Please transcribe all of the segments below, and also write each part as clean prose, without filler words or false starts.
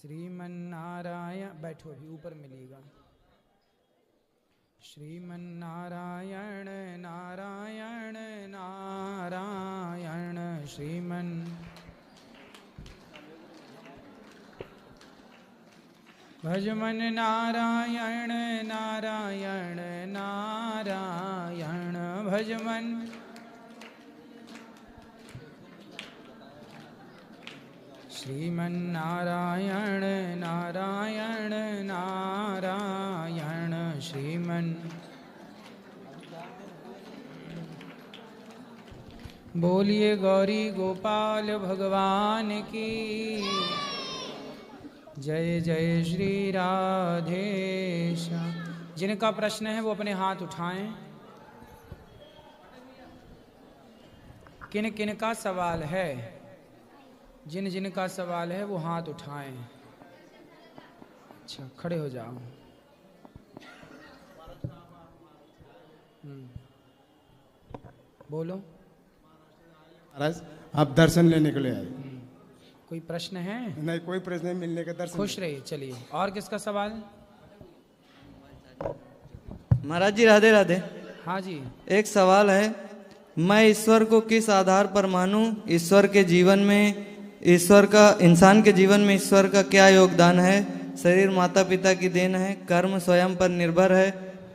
श्रीमन्नारायण, बैठो अभी ऊपर मिलेगा। श्रीमन्नारायण नारायण नारायण श्रीमन् भजमन नारायण नारायण नारायण भजमन श्रीमन्नारायण नारायण नारायण श्रीमन्। बोलिए गौरी गोपाल भगवान की जय। जय श्री राधेश्याम। जिनका प्रश्न है वो अपने हाथ उठाएं। किन किन का सवाल है, जिन जिन का सवाल है वो हाथ उठाएं। अच्छा, खड़े हो जाओ। बोलो। महाराज आप दर्शन लेने के लिए आए? कोई प्रश्न है? नहीं, कोई प्रश्न नहीं, मिलने का दर्शन। खुश रहिए। चलिए, और किसका सवाल? महाराज जी राधे राधे। हाँ जी। एक सवाल है, मैं ईश्वर को किस आधार पर मानूं? ईश्वर के जीवन में, ईश्वर का इंसान के जीवन में ईश्वर का क्या योगदान है? शरीर माता पिता की देन है, कर्म स्वयं पर निर्भर है,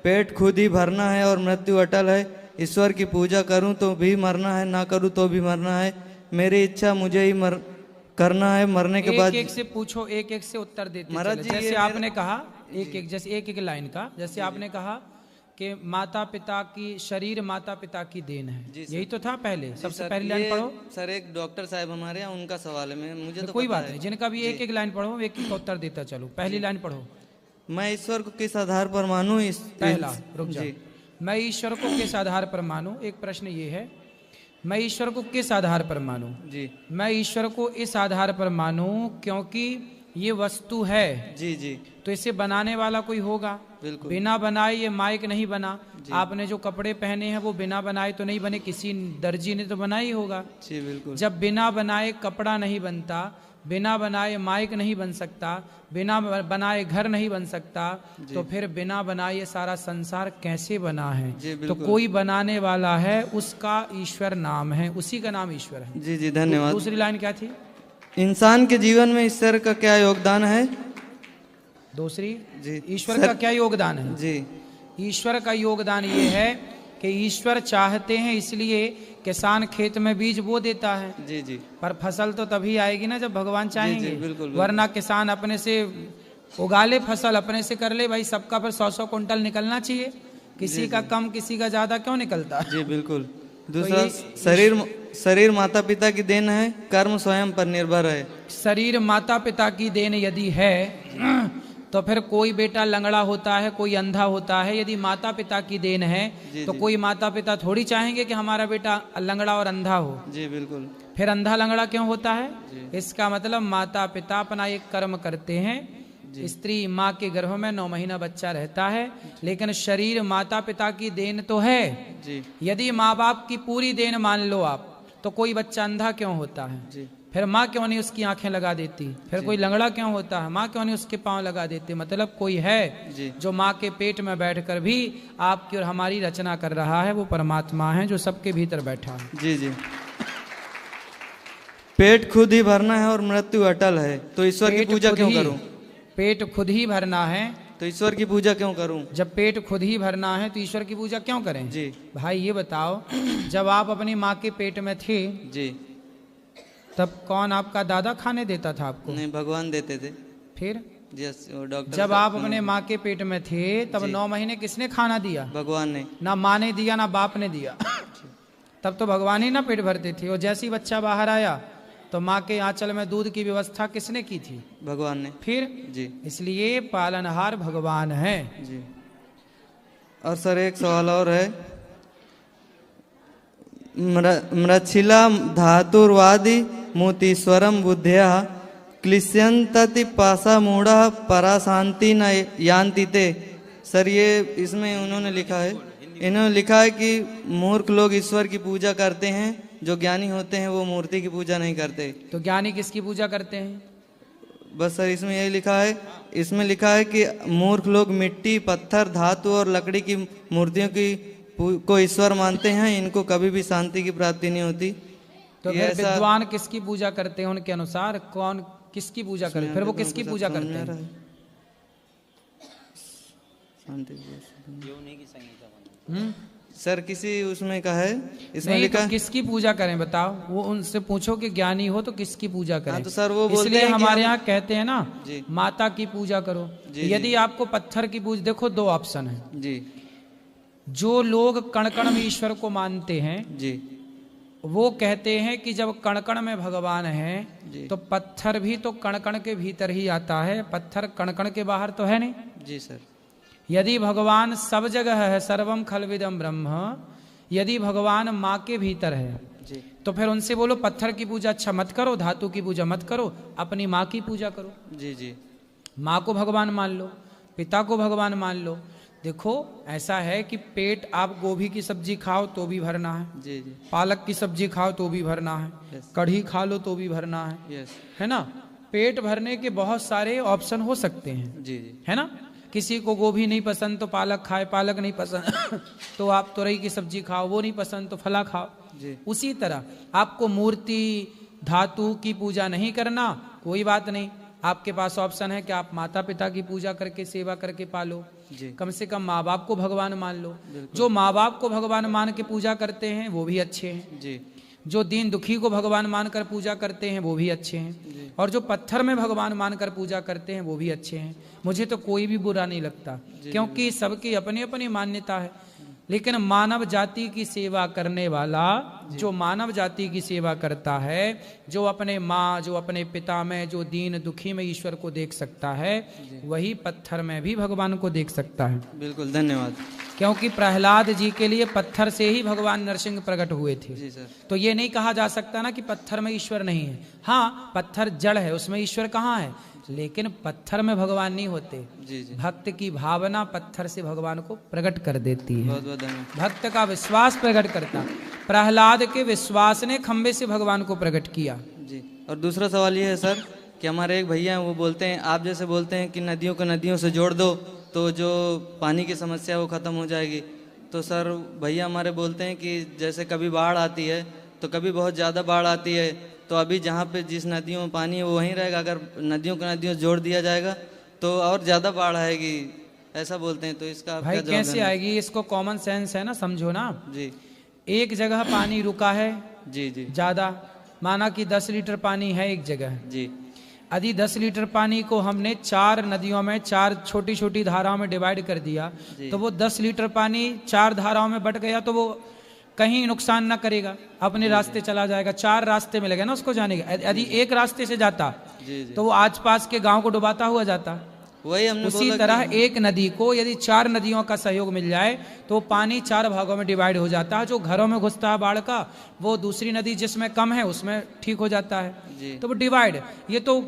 पेट खुद ही भरना है और मृत्यु अटल है। ईश्वर की पूजा करूं तो भी मरना है, ना करूं तो भी मरना है। मेरी इच्छा मुझे ही करना है, मरने के बाद। एक से पूछो, एक एक से उत्तर देते महाराज चले। जी, जैसे आपने कहा एक एक, जैसे एक एक लाइन का, जैसे आपने कहा कि माता पिता की, शरीर माता पिता की देन है, यही तो था पहले। सबसे पहली लाइन पढ़ो। सर एक डॉक्टर साहब हमारे यहाँ, उनका सवाल है, मुझे तो कोई बात नहीं, जिनका भी एक एक लाइन पढ़ो, एक एक उत्तर देता चलो। पहली लाइन पढ़ो। मैं ईश्वर को किस आधार पर मानूं? पहला, रुक जाओ। मैं ईश्वर को किस आधार पर मानूं? एक प्रश्न ये है, मैं ईश्वर को किस आधार पर मानूं? जी, मैं ईश्वर को इस आधार पर मानूं क्योंकि ये वस्तु है। जी जी। तो इसे बनाने वाला कोई होगा। बिल्कुल। बिना बनाए ये माइक नहीं बना। आपने जो कपड़े पहने हैं वो बिना बनाए तो नहीं बने, किसी दर्जी ने तो बनाया ही होगा। जी बिल्कुल। जब बिना बनाए कपड़ा नहीं बनता, बिना बनाए माइक नहीं बन सकता, बिना बनाए घर नहीं बन सकता, तो फिर बिना बनाए ये सारा संसार कैसे बना है? तो कोई बनाने वाला है, उसका ईश्वर नाम है, उसी का नाम ईश्वर है। जी जी, धन्यवाद। दूसरी लाइन क्या थी? इंसान के जीवन में ईश्वर का क्या योगदान है? दूसरी जी, ईश्वर का क्या योगदान है? जी, ईश्वर का योगदान ये है कि ईश्वर चाहते हैं इसलिए किसान खेत में बीज बो देता है। जी जी। पर फसल तो तभी आएगी ना जब भगवान चाहेंगे। जी, बिल्कुल, बिल्कुल। वरना किसान अपने से उगा ले, फसल अपने से कर ले, भाई सबका फिर 100-100 कुंटल निकलना चाहिए। किसी का कम, किसी का ज्यादा क्यों निकलता? जी बिल्कुल। दूसरा, शरीर माता पिता की देन है, कर्म स्वयं पर निर्भर है। शरीर माता पिता की देन यदि है तो फिर कोई बेटा लंगड़ा होता है, कोई अंधा होता है। यदि माता पिता की देन है तो कोई माता पिता थोड़ी चाहेंगे कि हमारा बेटा लंगड़ा और अंधा हो। जी बिल्कुल। फिर अंधा लंगड़ा क्यों होता है? इसका मतलब माता पिता अपना एक कर्म करते हैं। स्त्री माँ के गर्भ में 9 महीना बच्चा रहता है, लेकिन शरीर माता पिता की देन तो है। यदि माँ बाप की पूरी देन मान लो आप, तो कोई बच्चा अंधा क्यों होता है? फिर माँ क्यों नहीं उसकी आंखें लगा देती? फिर कोई लंगड़ा क्यों होता है? माँ क्यों नहीं उसके पांव लगा देती? मतलब कोई है जो माँ के पेट में बैठकर भी आपकी और हमारी रचना कर रहा है। वो परमात्मा है जो सबके भीतर बैठा है। जी जी। पेट खुद ही भरना है और मृत्यु अटल है, तो ईश्वर की पूजा क्यों करूं? पेट खुद ही भरना है तो ईश्वर की पूजा क्यों करूं? जब पेट खुद ही भरना है तो ईश्वर की पूजा क्यों करें? जी भाई ये बताओ, जब आप अपनी माँ के पेट में थे जी, तब कौन आपका दादा खाने देता था आपको? नहीं, भगवान देते थे। फिर डॉक्टर जब आप अपने माँ के पेट में थे तब 9 महीने किसने खाना दिया? भगवान ने। ना माँ ने दिया ना बाप ने दिया। तब तो भगवान ही ना पेट भरते थे। और जैसे ही बच्चा बाहर आया तो माँ के आंचल में दूध की व्यवस्था किसने की थी? भगवान ने। फिर जी, इसलिए पालनहार भगवान है जी। और सर एक सवाल और है, मृच्छिला धातुर्वादी मोतीश्वरम बुद्धया क्लिश्यंतति पासा मूढ़ा पराशांति न यान्ति ते। सर ये इसमें उन्होंने लिखा है, इन्होंने लिखा है कि मूर्ख लोग ईश्वर की पूजा करते हैं, जो ज्ञानी होते हैं वो मूर्ति की पूजा नहीं करते। तो ज्ञानी किसकी पूजा करते हैं? बस सर इसमें यही लिखा है, इसमें लिखा है कि मूर्ख लोग मिट्टी, पत्थर, धातु और लकड़ी की मूर्तियों को ईश्वर मानते हैं, इनको कभी भी शांति की प्राप्ति नहीं होती। तो ये फिर ऐसा- विद्वान किसकी पूजा करते हैं उनके अनुसार? कौन किसकी पूजा करते हैं? फिर वो किसकी पूजा करते हैं? शांति हम्म? सर किसी उसमें का है, इसमें नहीं लिखा तो है। किसकी पूजा करें बताओ? वो उनसे पूछो कि ज्ञानी हो तो किसकी पूजा करें। हाँ, तो सर वो बोलते इसलिए हैं कि हमारे हम- यहाँ कहते हैं ना जी। माता की पूजा करो। जी, यदि आपको पत्थर की पूजा, देखो दो ऑप्शन है। जी जो लोग कण कण में ईश्वर को मानते हैं जी वो कहते हैं कि जब कण कण में भगवान है जी। तो पत्थर भी तो कण कण के भीतर ही आता है, पत्थर कण कण के बाहर तो है नहीं। जी सर। यदि भगवान सब जगह है, सर्वम खलविदम ब्रह्म, यदि भगवान माँ के भीतर है जी तो फिर उनसे बोलो पत्थर की पूजा अच्छा मत करो, धातु की पूजा मत करो, अपनी माँ की पूजा करो। जी जी माँ को भगवान मान लो, पिता को भगवान मान लो। देखो ऐसा है कि पेट, आप गोभी की सब्जी खाओ तो भी भरना है, जी जी पालक की सब्जी खाओ तो भी भरना है, Yes. कढ़ी खा लो तो भी भरना है, यस है ना। पेट भरने के बहुत सारे ऑप्शन हो सकते हैं, जी जी है ना। किसी को गोभी नहीं पसंद तो पालक खाए, पालक नहीं पसंद तो आप तुरई की सब्जी खाओ, वो नहीं पसंद तो फला खाओ। जी उसी तरह आपको मूर्ति धातु की पूजा नहीं करना, कोई बात नहीं, आपके पास ऑप्शन है कि आप माता पिता की पूजा करके सेवा करके पालो। जी कम से कम माँ बाप को भगवान मान लो। जो माँ बाप को भगवान मान के पूजा करते हैं वो भी अच्छे हैं, जी जो दीन दुखी को भगवान मानकर पूजा करते हैं वो भी अच्छे हैं, और जो पत्थर में भगवान मानकर पूजा करते हैं वो भी अच्छे हैं। मुझे तो कोई भी बुरा नहीं लगता, क्योंकि सबकी अपनी अपनी मान्यता है। लेकिन मानव जाति की सेवा करने वाला, जो मानव जाति की सेवा करता है, जो अपने माँ, जो अपने पिता में, जो दीन दुखी में ईश्वर को देख सकता है, वही पत्थर में भी भगवान को देख सकता है। बिल्कुल धन्यवाद। क्योंकि प्रहलाद जी के लिए पत्थर से ही भगवान नरसिंह प्रकट हुए थे। जी सर। तो ये नहीं कहा जा सकता ना कि पत्थर में ईश्वर नहीं है। हाँ, पत्थर जड़ है, उसमें ईश्वर कहाँ है, लेकिन पत्थर में भगवान नहीं होते। जी जी भक्त की भावना पत्थर से भगवान को प्रकट कर देती है, बहुत बहुत धन्यवाद। भक्त का विश्वास प्रकट करता। प्रहलाद के विश्वास ने खंबे से भगवान को प्रकट किया। जी और दूसरा सवाल ये है सर कि हमारे एक भैया हैं, वो बोलते हैं, आप जैसे बोलते हैं कि नदियों को नदियों से जोड़ दो तो जो पानी की समस्या है वो ख़त्म हो जाएगी। तो सर भैया हमारे बोलते हैं कि जैसे कभी बाढ़ आती है तो कभी बहुत ज़्यादा बाढ़ आती है, तो अभी जहाँ पे जिस नदियों में पानी है वो वहीं रहेगा, अगर नदियों को नदियों जोड़ दिया जाएगा तो और ज़्यादा बाढ़ आएगी, ऐसा बोलते हैं। तो इसका आप भाई क्या जवाब कैसे देंगे? आएगी? इसको कॉमन सेंस है ना, समझो ना। जी एक जगह पानी रुका है जी जी ज्यादा, माना कि 10 लीटर पानी है एक जगह, जी यदि 10 लीटर पानी को हमने 4 नदियों में, 4 छोटी छोटी धाराओं में डिवाइड कर दिया, जी। तो वो 10 लीटर पानी 4 धाराओं में बट गया, तो वो कहीं नुकसान न करेगा, अपने रास्ते चला जाएगा। 4 रास्ते मिलेगा ना उसको जाने के। यदि एक रास्ते से जाता जी जी तो वो आसपास के गांव को डुबाता हुआ जाता। वही हमने उसी बोला तरह कि- एक नदी को यदि 4 नदियों का सहयोग मिल जाए तो पानी 4 भागों में डिवाइड हो जाता है। जो घरों में घुसता है बाढ़ का, वो दूसरी नदी जिसमें कम है उसमें ठीक हो जाता है। जी। तो वो डिवाइड, ये तो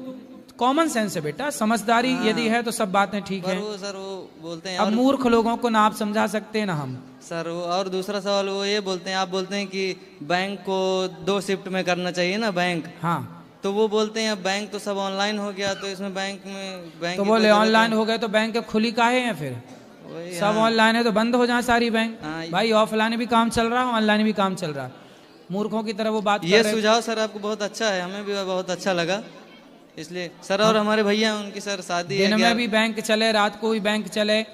कॉमन सेंस है बेटा, समझदारी यदि है तो सब बातें ठीक पर है। वो सर वो बोलते हैं अब और मूर्ख लोगों को ना आप समझा सकते हैं ना हम। सर वो और दूसरा सवाल वो ये बोलते हैं, आप बोलते हैं कि बैंक को 2 शिफ्ट में करना चाहिए ना बैंक, हाँ, तो वो बोलते हैं अब बैंक तो सब ऑनलाइन हो गया, तो इसमें बैंक में बैंक तो की बोले कोई जरूरत ऑनलाइन हो गए तो बैंक खुली काहे हैं फिर? नहीं। वही सब हाँ, ऑनलाइन है तो बंद हो जाए सारी बैंक। हाँ, भाई ऑफलाइन भी काम चल रहा है, ऑनलाइन भी काम चल रहा है। मूर्खों की तरह वो बात ये कर रहे। सुझाव सर आपको बहुत अच्छा है, हमें भी बहुत अच्छा लगा, इसलिए सर। और हमारे भैया हैं, उनकी सर शादी है दिन में भी बैंक चले, रात को भी बैंक चले,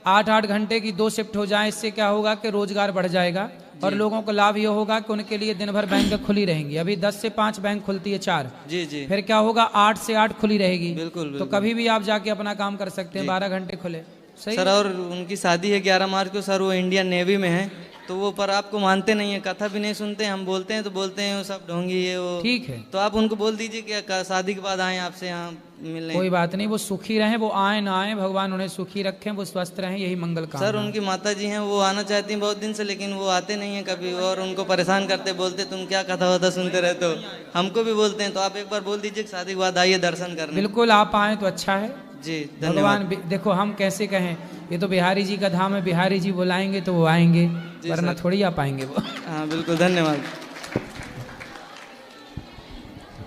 8-8 घंटे की 2 शिफ्ट हो जाए। इससे क्या होगा कि रोजगार बढ़ जाएगा और लोगों को लाभ ये होगा कि उनके लिए दिन भर बैंक खुली रहेंगी। अभी 10 से 5 बैंक खुलती है, 4, जी जी फिर क्या होगा 8 से 8 खुली रहेगी। बिल्कुल तो बिल्कुल कभी भी आप जाके अपना काम कर सकते हैं, 12 घंटे खुले। सही सर। और उनकी शादी है 11 मार्च को सर, वो इंडियन नेवी में है, तो वो पर आपको मानते नहीं है, कथा भी नहीं सुनते हैं, हम बोलते हैं तो बोलते हैं वो सब ढोंगी ये वो। ठीक है, तो आप उनको बोल दीजिए कि शादी के बाद आए आपसे यहाँ मिलने। कोई बात नहीं, वो सुखी रहें, वो आए ना आए, भगवान उन्हें सुखी रखें, वो स्वस्थ रहें, यही मंगल सर कामना। उनकी माता जी हैं, वो आना चाहती हैं बहुत दिन से, लेकिन वो आते नहीं हैं कभी, और उनको परेशान करते, बोलते तुम क्या कथा वथा सुनते रहते हो, हमको भी बोलते हैं। तो आप एक बार बोल दीजिए कि शादी के बाद आइए दर्शन करने। बिल्कुल आप आए तो अच्छा है। जी धन्यवाद। भगवान देखो हम कैसे कहें, ये तो बिहारी जी का धाम है, बिहारी जी बुलाएंगे तो वो आएंगे, वरना सर। थोड़ी आ पाएंगे वो। हाँ बिल्कुल धन्यवाद।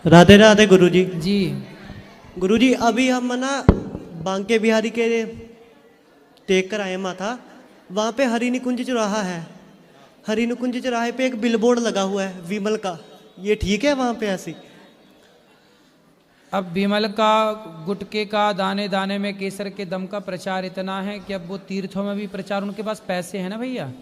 राधे राधे गुरुजी। जी गुरुजी अभी हम ना बांके बिहारी के टेक कर आए माथा, वहाँ पे हरि निकुंज चौराहा है। हरि निकुंज चौराहे पे एक बिलबोर्ड लगा हुआ है विमल का, ये ठीक है वहाँ पे ऐसी? अब विमल का, गुटके का, दाने दाने में केसर के दम का प्रचार इतना है कि अब वो तीर्थों में भी प्रचार, उनके पास पैसे हैं ना भैया,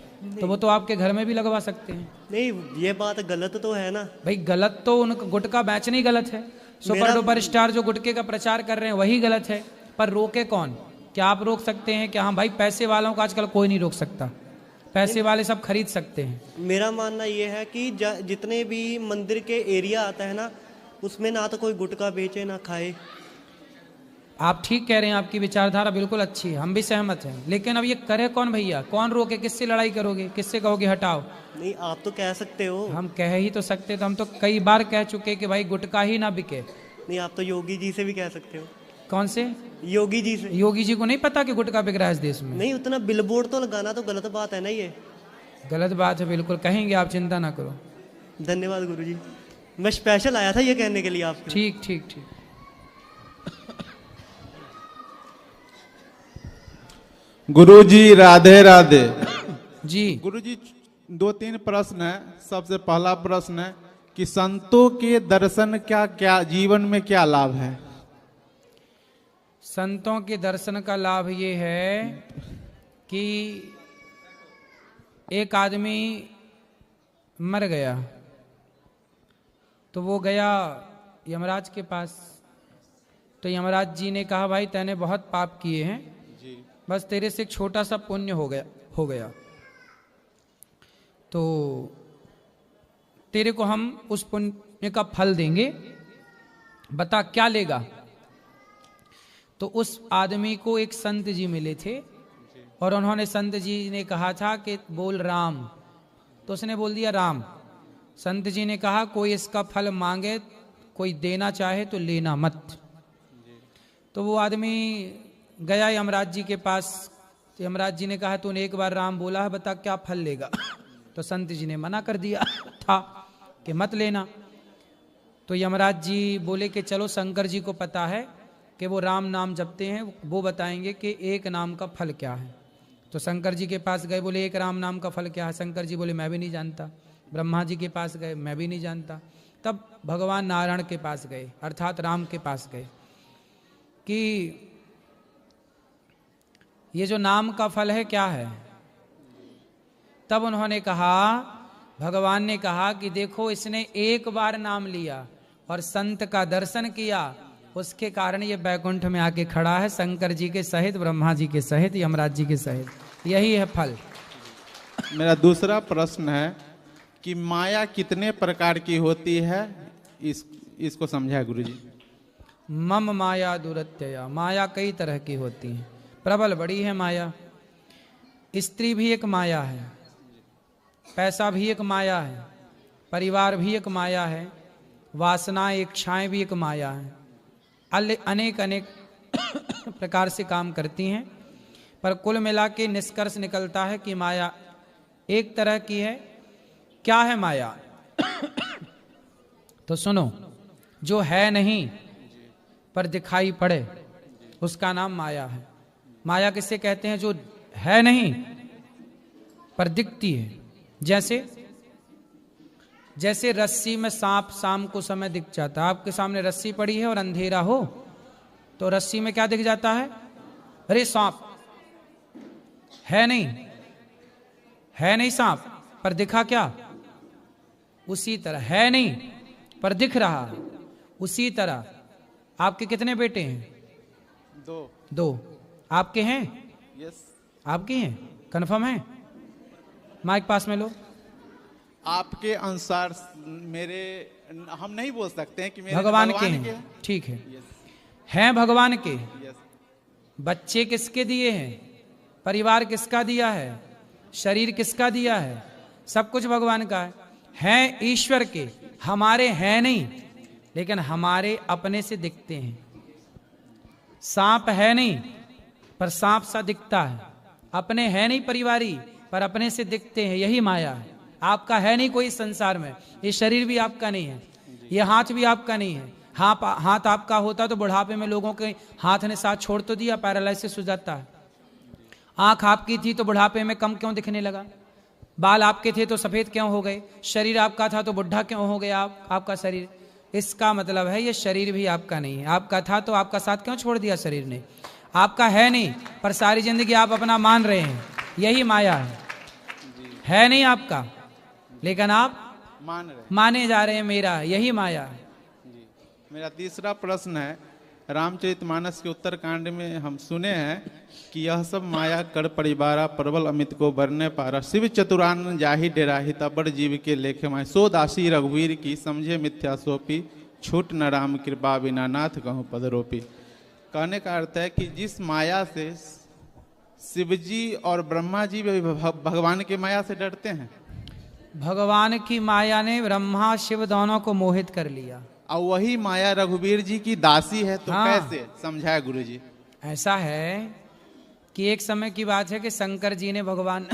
तो वो तो आपके घर में भी लगवा सकते हैं। नहीं ये बात गलत तो है ना भाई? गलत तो उनका गुटका बेचना ही गलत है। सुपर डुपर स्टार जो गुटके का प्रचार कर रहे हैं वही गलत है, पर रोके कौन? क्या आप रोक सकते हैं? क्या? हाँ भाई, पैसे वालों को आजकल कोई नहीं रोक सकता, पैसे वाले सब खरीद सकते हैं। मेरा मानना ये है कि जितने भी मंदिर के एरिया आता है ना, उसमें ना तो कोई गुटखा बेचे ना खाए। आप ठीक कह रहे हैं, आपकी विचारधारा बिल्कुल अच्छी है, हम भी सहमत हैं, लेकिन अब ये करे कौन भैया? कौन रोके? किससे लड़ाई करोगे? किससे कहोगे हटाओ? नहीं आप तो कह सकते हो। हम कह ही तो सकते, तो हम तो कई बार कह चुके कि भाई गुटखा ही ना बिके। नहीं आप तो योगी जी से भी कह सकते हो। कौन से? योगी जी से। योगी जी को नहीं पता कि गुटखा बिक रहा है इस देश में? नहीं, उतना बिलबोर्ड तो लगाना तो गलत बात है ना, ये गलत बात है, बिल्कुल कहेंगे, आप चिंता ना करो। धन्यवाद गुरुजी, मैं स्पेशल आया था ये कहने के लिए आपको। ठीक ठीक ठीक। गुरुजी राधे राधे जी। गुरुजी 2-3 प्रश्न है। सबसे पहला प्रश्न है कि संतों के दर्शन क्या क्या जीवन में क्या लाभ है? संतों के दर्शन का लाभ ये है कि एक आदमी मर गया तो वो गया यमराज के पास, तो यमराज जी ने कहा भाई तैने बहुत पाप किए हैं, बस तेरे से एक छोटा सा पुण्य हो गया तो तेरे को हम उस पुण्य का फल देंगे, बता क्या लेगा? तो उस आदमी को एक संत जी मिले थे और उन्होंने, संत जी ने कहा था कि बोल राम, तो उसने बोल दिया राम। संत जी ने कहा कोई इसका फल मांगे, कोई देना चाहे तो लेना मत। तो वो आदमी गया यमराज जी के पास, तो यमराज जी ने कहा तूने एक बार राम बोला है, बता क्या फल लेगा? तो संत जी ने मना कर दिया था कि मत लेना। तो यमराज जी बोले कि चलो शंकर जी को पता है कि वो राम नाम जपते हैं, वो बताएंगे कि एक नाम का फल क्या है। तो शंकर जी के पास गए, बोले एक राम नाम का फल क्या है? शंकर जी बोले मैं भी नहीं जानता। ब्रह्मा जी के पास गए, मैं भी नहीं जानता। तब भगवान नारायण के पास गए, अर्थात राम के पास गए कि ये जो नाम का फल है क्या है? तब उन्होंने कहा, भगवान ने कहा कि देखो इसने एक बार नाम लिया और संत का दर्शन किया, उसके कारण ये बैकुंठ में आके खड़ा है, शंकर जी के सहित, ब्रह्मा जी के सहित, यमराज जी के सहित। यही है फल। मेरा दूसरा प्रश्न है कि माया कितने प्रकार की होती है? इसको समझाए गुरुजी। मम माया दुरत्यया, माया कई तरह की होती है, प्रबल बड़ी है माया। स्त्री भी एक माया है, पैसा भी एक माया है, परिवार भी एक माया है, वासनाएं इच्छाएं भी एक माया है, अनेक अनेक प्रकार से काम करती हैं, पर कुल मिला के निष्कर्ष निकलता है कि माया एक तरह की है। क्या है माया? तो सुनो, जो है नहीं पर दिखाई पड़े उसका नाम माया है। माया किसे कहते हैं? जो है नहीं पर दिखती है। जैसे रस्सी में सांप शाम को समय दिख जाता है। आपके सामने रस्सी पड़ी है और अंधेरा हो तो रस्सी में क्या दिख जाता है? अरे सांप है नहीं सांप, पर दिखा क्या? उसी तरह है नहीं पर दिख रहा है। उसी तरह आपके कितने बेटे हैं? 2। आपके हैं? यस। आपके हैं? कंफर्म है? माइक पास में लो। आपके अनुसार मेरे, हम नहीं बोल सकते हैं कि मेरे भगवान के हैं। ठीक है, हैं भगवान के। बच्चे किसके दिए हैं? परिवार किसका दिया है? शरीर किसका दिया है? सब कुछ भगवान का है। हैं ईश्वर के, हमारे हैं नहीं, लेकिन हमारे अपने से दिखते हैं। सांप है नहीं पर सांप सा दिखता है, अपने है नहीं परिवारी पर अपने से दिखते हैं। यही माया है। आपका है नहीं कोई संसार में, ये शरीर भी आपका नहीं है, ये हाथ भी आपका नहीं है, हाथ आपका होता तो बुढ़ापे में लोगों के हाथ ने साथ छोड़ तो दिया, पैरालिसिस हो जाता है। आंख आपकी थी तो बुढ़ापे में कम क्यों दिखने लगा? बाल आपके थे तो सफेद क्यों हो गए? शरीर आपका था तो बुढ़ा क्यों हो गया आपका शरीर? इसका मतलब है ये शरीर भी आपका नहीं है। आपका था तो आपका साथ क्यों छोड़ दिया शरीर ने? आपका है नहीं, पर सारी जिंदगी आप अपना मान रहे हैं, यही माया है नहीं आपका, लेकिन आप माने जा रहे हैं मेरा, यही माया है। मेरा तीसरा प्रश्न है, रामचरितमानस के उत्तरकांड में हम सुने हैं कि यह सब माया कर परिवारा प्रबल अमित को बरने पारा, शिव चतुरानन जाहि डेराहि तबर जीव के लेखे माय, सो दासी रघुवीर की समझे मिथ्या सोपी, छूट न राम कृपा बिना नाथ कहूँ पदरोपी। कहने का अर्थ है कि जिस माया से शिवजी और ब्रह्मा जी भी भगवान की माया से डरते हैं, भगवान की माया ने ब्रह्मा शिव दोनों को मोहित कर लिया, और वही माया रघुवीर जी की दासी है, तो कैसे समझाए गुरु जी? ऐसा है कि एक समय की बात है कि शंकर जी ने भगवान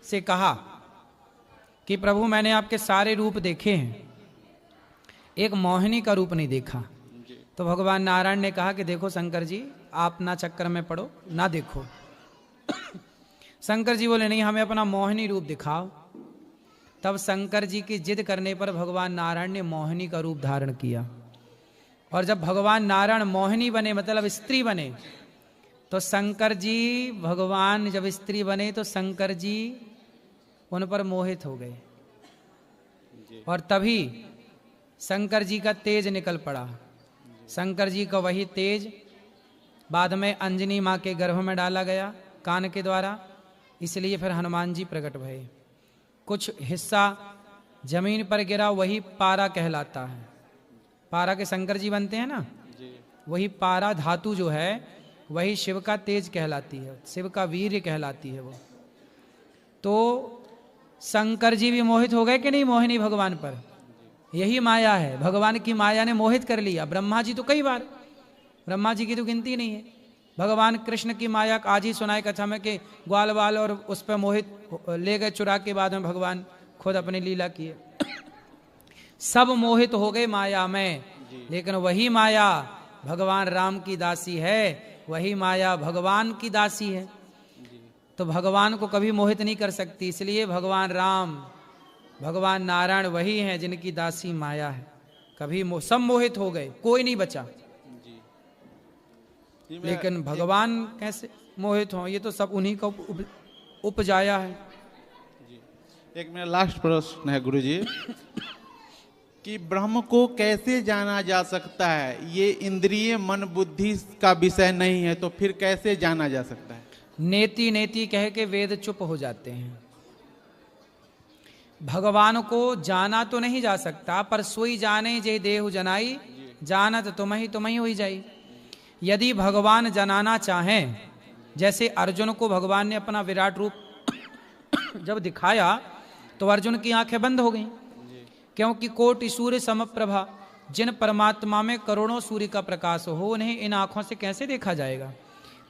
से कहा कि प्रभु मैंने आपके सारे रूप देखे हैं, एक मोहिनी का रूप नहीं देखा। तो भगवान नारायण ने कहा कि देखो शंकर जी, आप ना चक्कर में पड़ो, ना देखो। शंकर जी बोले नहीं, हमें अपना मोहिनी रूप दिखाओ। तब शंकर जी की जिद करने पर भगवान नारायण ने मोहिनी का रूप धारण किया। और जब भगवान नारायण मोहिनी बने, मतलब स्त्री बने, तो शंकर जी, भगवान जब स्त्री बने तो शंकर जी उन पर मोहित हो गए, और तभी शंकर जी का तेज निकल पड़ा। शंकर जी का वही तेज बाद में अंजनी माँ के गर्भ में डाला गया कान के द्वारा, इसलिए फिर हनुमान जी प्रकट भये। कुछ हिस्सा जमीन पर गिरा, वही पारा कहलाता है। पारा के शंकर जी बनते हैं ना, वही पारा धातु जो है वही शिव का तेज कहलाती है, शिव का वीर्य कहलाती है वो। तो शंकर जी भी मोहित हो गए कि नहीं मोहिनी भगवान पर? यही माया है, भगवान की माया ने मोहित कर लिया। ब्रह्मा जी तो कई बार, ब्रह्मा जी की तो गिनती नहीं है। भगवान कृष्ण की माया आज ही सुनाए कथा में कि ग्वाल बाल और उस पर मोहित ले गए चुरा के, बाद में भगवान खुद अपनी लीला किए। सब मोहित हो गए माया में, लेकिन वही माया भगवान राम की दासी है, वही माया भगवान की दासी है, तो भगवान को कभी मोहित नहीं कर सकती। इसलिए भगवान राम, भगवान नारायण वही हैं जिनकी दासी माया है। कभी सब मोहित हो गए, कोई नहीं बचा, लेकिन भगवान कैसे मोहित हो? ये तो सब उन्हीं का उपजाया है। एक मेरा लास्ट प्रश्न है गुरुजी कि ब्रह्म को कैसे जाना जा सकता है? ये इंद्रिय मन बुद्धि का विषय नहीं है, तो फिर कैसे जाना जा सकता है? नेति नेति कह के वेद चुप हो जाते हैं। भगवान को जाना तो नहीं जा सकता, पर सोई जाने जे देहु जनाई, जानत तुम ही हुई जाई। यदि भगवान जनाना चाहें, जैसे अर्जुन को भगवान ने अपना विराट रूप जब दिखाया तो अर्जुन की आंखें बंद हो गईं, क्योंकि कोटि सूर्य समप्रभा, जिन परमात्मा में करोड़ों सूर्य का प्रकाश हो, उन्हें इन आंखों से कैसे देखा जाएगा?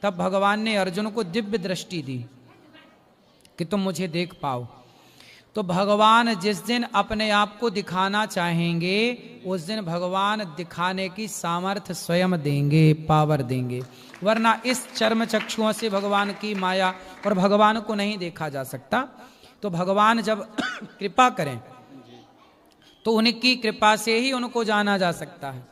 तब भगवान ने अर्जुन को दिव्य दृष्टि दी कि तुम मुझे देख पाओ। तो भगवान जिस दिन अपने आप को दिखाना चाहेंगे, उस दिन भगवान दिखाने की सामर्थ्य स्वयं देंगे, पावर देंगे, वरना इस चर्म चक्षुओं से भगवान की माया और भगवान को नहीं देखा जा सकता। तो भगवान जब कृपा करें तो उनकी कृपा से ही उनको जाना जा सकता है।